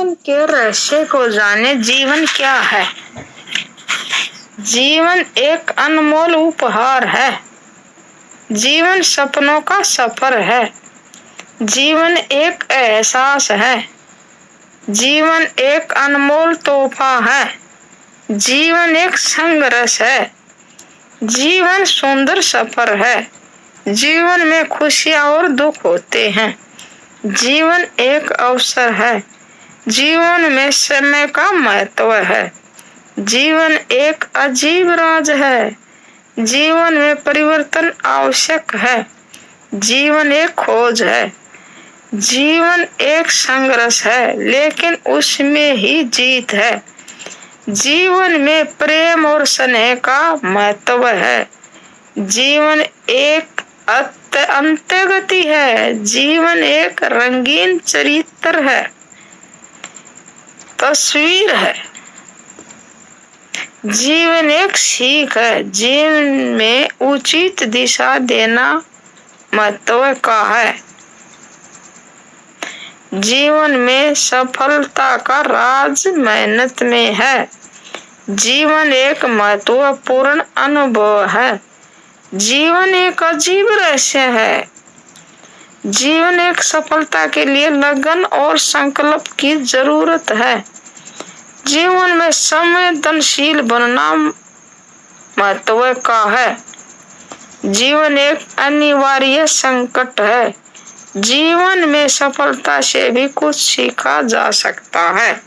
जीवन के रहस्य को जाने। जीवन क्या है? जीवन एक अनमोल उपहार है। जीवन सपनों का सफर है। जीवन एक एहसास है। जीवन एक अनमोल तोहफा है। जीवन एक संघर्ष है। जीवन सुंदर सफर है। जीवन में खुशियाँ और दुख होते हैं। जीवन एक अवसर है। जीवन में समय का महत्व है। जीवन एक अजीब राज है। जीवन में परिवर्तन आवश्यक है। जीवन एक खोज है। जीवन एक संघर्ष है, लेकिन उसमें ही जीत है। जीवन में प्रेम और स्नेह का महत्व है। जीवन एक अंत्यगति है। जीवन एक रंगीन चरित्र है, तस्वीर है। जीवन एक सीख है। जीवन में उचित दिशा देना महत्व का है। जीवन में सफलता का राज मेहनत में है। जीवन एक महत्वपूर्ण अनुभव है। जीवन एक अजीब रहस्य है। जीवन एक सफलता के लिए लगन और संकल्प की जरूरत है। जीवन में संवेदनशील बनना महत्व का है। जीवन एक अनिवार्य संकट है। जीवन में सफलता से भी कुछ सीखा जा सकता है।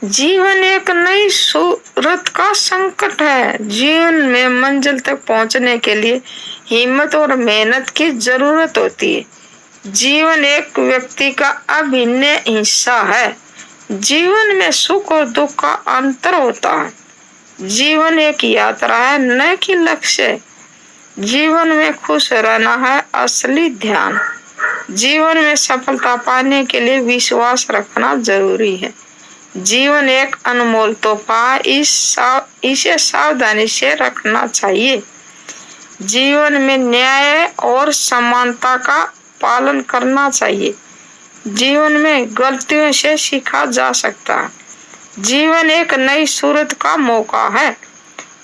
जीवन एक नई सूरत का संकट है। जीवन में मंजिल तक पहुंचने के लिए हिम्मत और मेहनत की जरूरत होती है। जीवन एक व्यक्ति का अभिन्न हिस्सा है। जीवन में सुख और दुख का अंतर होता है। जीवन एक यात्रा है, न कि लक्ष्य। जीवन में खुश रहना है असली ध्यान। जीवन में सफलता पाने के लिए विश्वास रखना जरूरी है। जीवन एक अनमोल तोहफा, इसे सावधानी से रखना चाहिए। जीवन में न्याय और समानता का पालन करना चाहिए। जीवन में गलतियों से सीखा जा सकता है। जीवन एक नई सूरत का मौका है।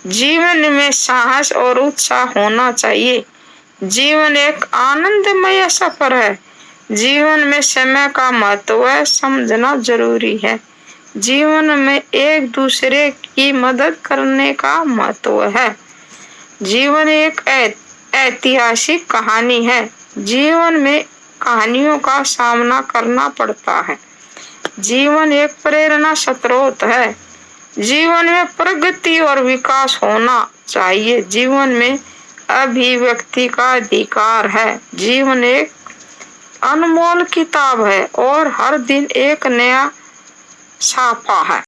जीवन में साहस और उत्साह होना चाहिए। जीवन एक आनंदमय सफर है। जीवन में समय का महत्व समझना जरूरी है। जीवन में एक दूसरे की मदद करने का महत्व है। जीवन एक ऐतिहासिक कहानी है। जीवन में कहानियों का सामना करना पड़ता है। जीवन एक प्रेरणा स्रोत है। जीवन में प्रगति और विकास होना चाहिए। जीवन में अभिव्यक्ति का अधिकार है। जीवन एक अनमोल किताब है और हर दिन एक नया छापा है।